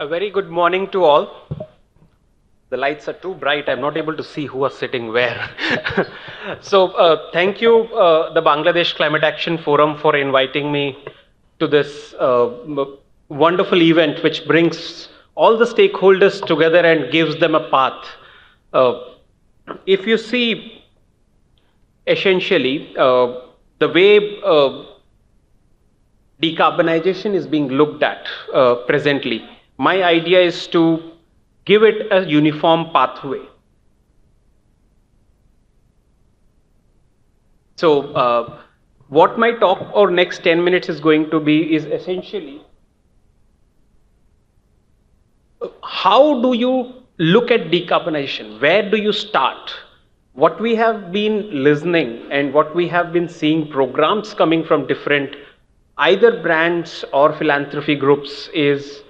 A very good morning to all. The lights are too bright. I'm not able to see who is sitting where. Thank you, the Bangladesh Climate Action Forum, for inviting me to this wonderful event, which brings all the stakeholders together and gives them a path. Uh, if you see, essentially, the way decarbonization is being looked at presently, my idea is to give it a uniform pathway. What my talk or next 10 minutes is going to be is essentially how do you look at decarbonization? Where do you start? What we have been listening and what we have been seeing programs coming from different either brands or philanthropy groups is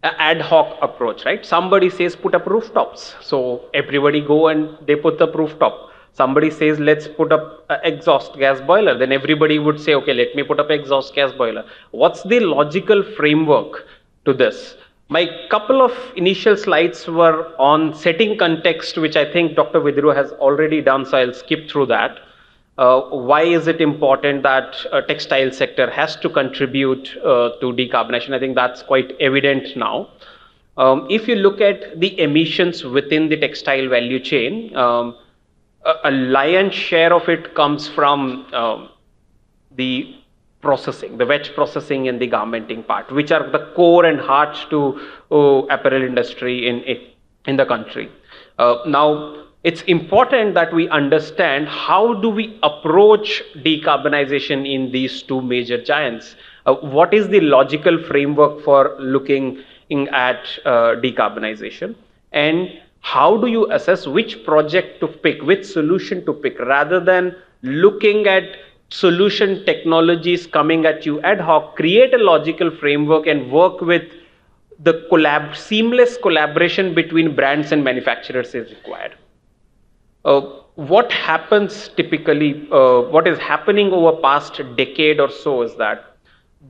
an ad hoc approach, right? Somebody says put up rooftops, so everybody go and they put up rooftop. Somebody says let's put up an exhaust gas boiler, then everybody would say okay, let me put up exhaust gas boiler. What's the logical framework to this? My couple of initial slides were on setting context, which I think Dr. Vidru has already done, so I'll skip through that. Why is it important that textile sector has to contribute to decarbonization? I think that's quite evident now. If you look at the emissions within the textile value chain, a lion's share of it comes from the processing, the wet processing and the garmenting part, which are the core and heart to apparel industry in the country. Now, it's important that we understand how do we approach decarbonization in these two major giants. What is the logical framework for looking at decarbonization? And how do you assess which project to pick, which solution to pick, rather than looking at solution technologies coming at you ad hoc? Create a logical framework and work with the seamless collaboration between brands and manufacturers is required. What happens typically, what is happening over past decade or so is that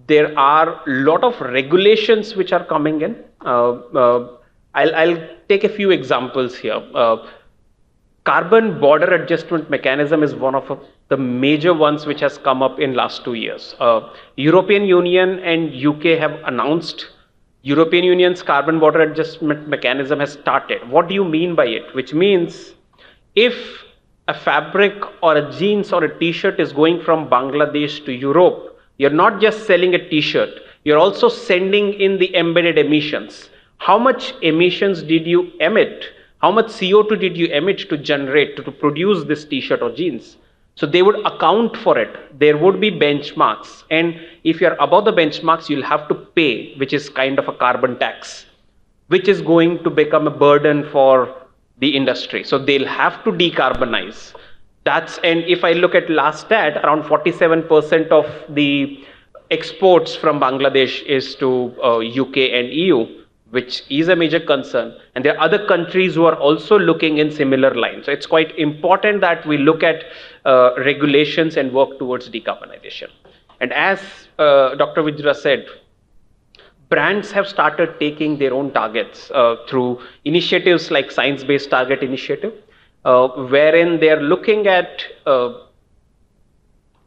there are a lot of regulations which are coming in. I'll take a few examples here. Carbon border adjustment mechanism is one of the major ones which has come up in last 2 years. European Union and UK have announced European Union's carbon border adjustment mechanism has started. What do you mean by it? Which means if a fabric or a jeans or a t-shirt is going from Bangladesh to Europe, you're not just selling a t-shirt, you're also sending in the embedded emissions. How much emissions did you emit? How much CO2 did you emit to generate, to produce this t-shirt or jeans? So they would account for it. There would be benchmarks. And if you're above the benchmarks, you'll have to pay, which is kind of a carbon tax, which is going to become a burden for the industry. So they'll have to decarbonize. And if I look at last stat, around 47% of the exports from Bangladesh is to UK and EU, which is a major concern. And there are other countries who are also looking in similar lines. So it's quite important that we look at regulations and work towards decarbonization. And as Dr. Vidra said, brands have started taking their own targets through initiatives like Science-Based Target Initiative, wherein they're looking at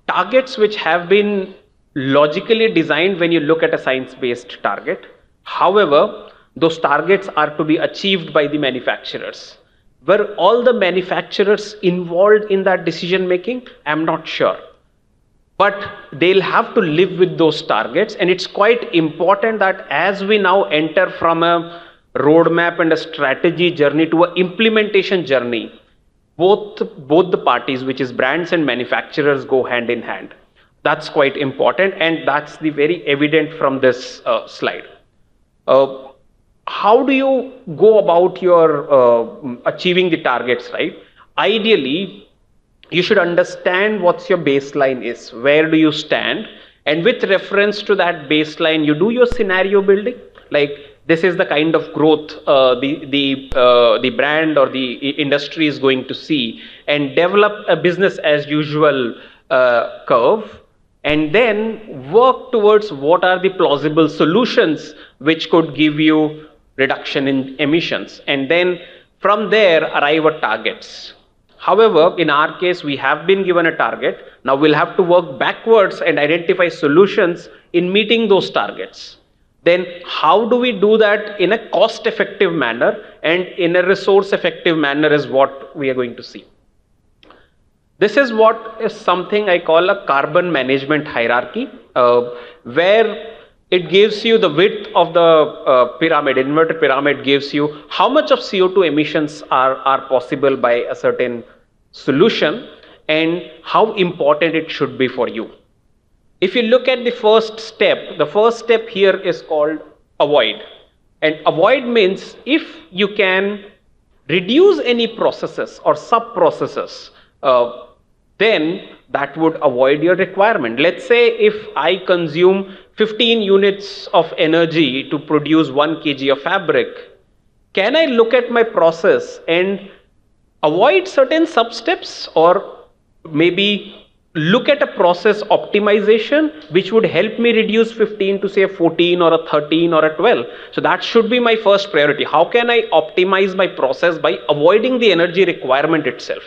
targets which have been logically designed when you look at a science-based target. However, those targets are to be achieved by the manufacturers. Were all the manufacturers involved in that decision making? I'm not sure. But they'll have to live with those targets, and it's quite important that as we now enter from a roadmap and a strategy journey to an implementation journey, both the parties, which is brands and manufacturers, go hand in hand. That's quite important, and that's the very evident from this slide. How do you go about your achieving the targets, right? Ideally, you should understand what's your baseline is, where do you stand, and with reference to that baseline, you do your scenario building, like this is the kind of growth the brand or the industry is going to see, and develop a business as usual curve, and then work towards what are the plausible solutions which could give you reduction in emissions, and then from there arrive at targets. However, in our case, we have been given a target. Now we'll have to work backwards and identify solutions in meeting those targets. Then how do we do that in a cost-effective manner and in a resource-effective manner is what we are going to see. This is what is something I call a carbon management hierarchy, where it gives you the width of the pyramid, inverted pyramid gives you how much of CO2 emissions are possible by a certain solution and how important it should be for you. If you look at the first step here is called avoid. And avoid means if you can reduce any processes or sub-processes, then that would avoid your requirement. Let's say if I consume 15 units of energy to produce 1 kg of fabric, can I look at my process and avoid certain sub-steps, or maybe look at a process optimization which would help me reduce 15 to say a 14 or a 13 or a 12? So that should be my first priority. How can I optimize my process by avoiding the energy requirement itself?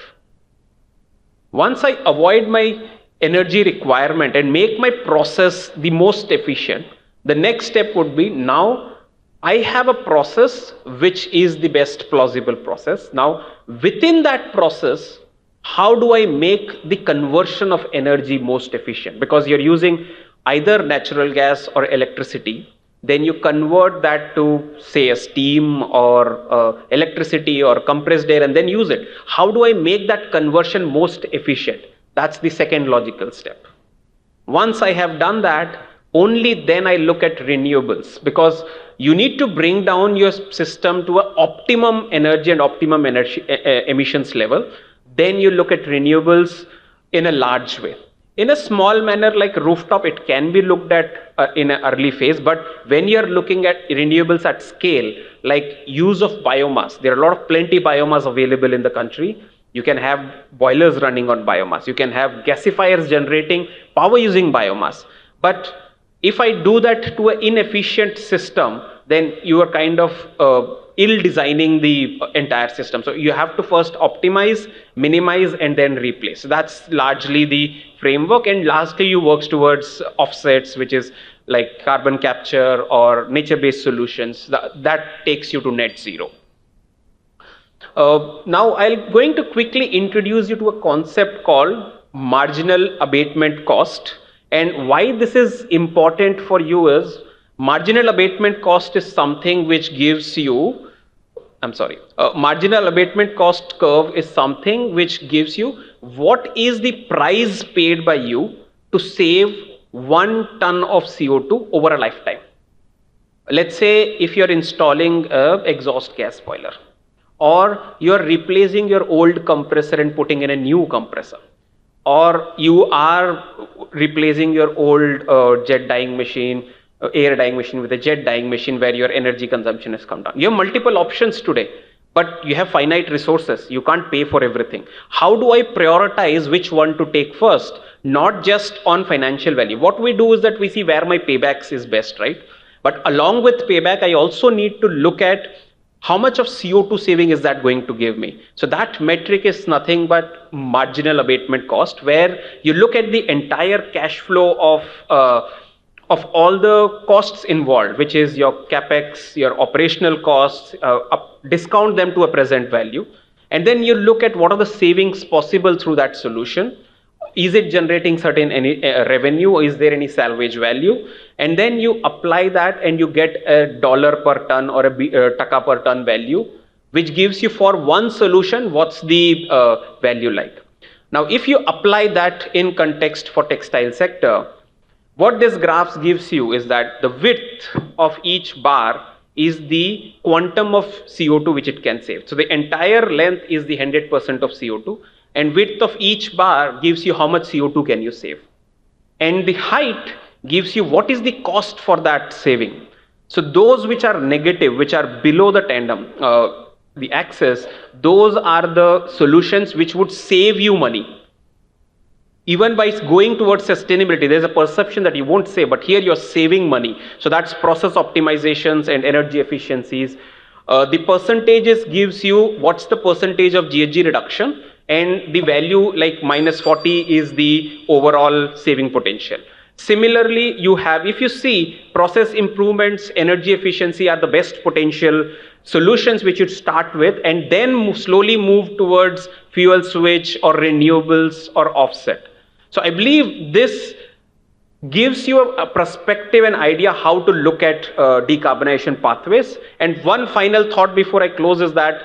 Once I avoid my energy requirement and make my process the most efficient, the next step would be, now I have a process which is the best plausible process. Now within that process, how do I make the conversion of energy most efficient? Because you're using either natural gas or electricity, then you convert that to say a steam or electricity or compressed air and then use it. How do I make that conversion most efficient? That's the second logical step. Once I have done that, only then I look at renewables, because you need to bring down your system to an optimum energy and optimum energy emissions level. Then you look at renewables in a large way. In a small manner like rooftop, it can be looked at in an early phase, but when you're looking at renewables at scale, like use of biomass, there are plenty biomass available in the country. You can have boilers running on biomass. You can have gasifiers generating power using biomass. But if I do that to an inefficient system, then you are kind of ill-designing the entire system. So you have to first optimize, minimize, and then replace. So that's largely the framework. And lastly, you work towards offsets, which is like carbon capture or nature-based solutions. That takes you to net zero. Now I'm going to quickly introduce you to a concept called marginal abatement cost. And why this is important for you is, marginal abatement cost is something which gives you, marginal abatement cost curve is something which gives you what is the price paid by you to save 1 ton of CO2 over a lifetime. Let's say if you're installing an exhaust gas boiler, or you're replacing your old compressor and putting in a new compressor, or you are replacing your old jet dyeing machine, air dyeing machine with a jet dyeing machine where your energy consumption has come down. You have multiple options today, but you have finite resources. You can't pay for everything. How do I prioritize which one to take first? Not just on financial value. What we do is that we see where my paybacks is best, right? But along with payback, I also need to look at how much of CO2 saving is that going to give me? So that metric is nothing but marginal abatement cost, where you look at the entire cash flow of all the costs involved, which is your capex, your operational costs, discount them to a present value. And then you look at what are the savings possible through that solution. Is it generating certain revenue? Is there any salvage value? And then you apply that and you get a dollar per ton or a taka per ton value, which gives you for one solution, what's the value like. Now, if you apply that in context for textile sector, what this graph gives you is that the width of each bar is the quantum of CO2 which it can save. So the entire length is the 100% of CO2. And width of each bar gives you how much CO2 can you save. And the height gives you what is the cost for that saving. So those which are negative, which are below the tandem, the axis, those are the solutions which would save you money. Even by going towards sustainability, there's a perception that you won't say, but here you're saving money. So that's process optimizations and energy efficiencies. The percentages gives you what's the percentage of GHG reduction, and the value like -40 is the overall saving potential. Similarly, you have, if you see, process improvements, energy efficiency are the best potential solutions which you start with, and then slowly move towards fuel switch or renewables or offset. So I believe this gives you a perspective and idea how to look at decarbonization pathways. And one final thought before I close is that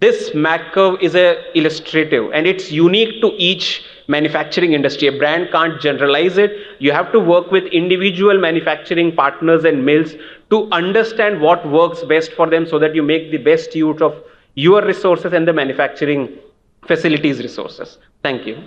this MAC curve is illustrative and it's unique to each manufacturing industry. A brand can't generalize it. You have to work with individual manufacturing partners and mills to understand what works best for them so that you make the best use of your resources and the manufacturing facilities resources. Thank you.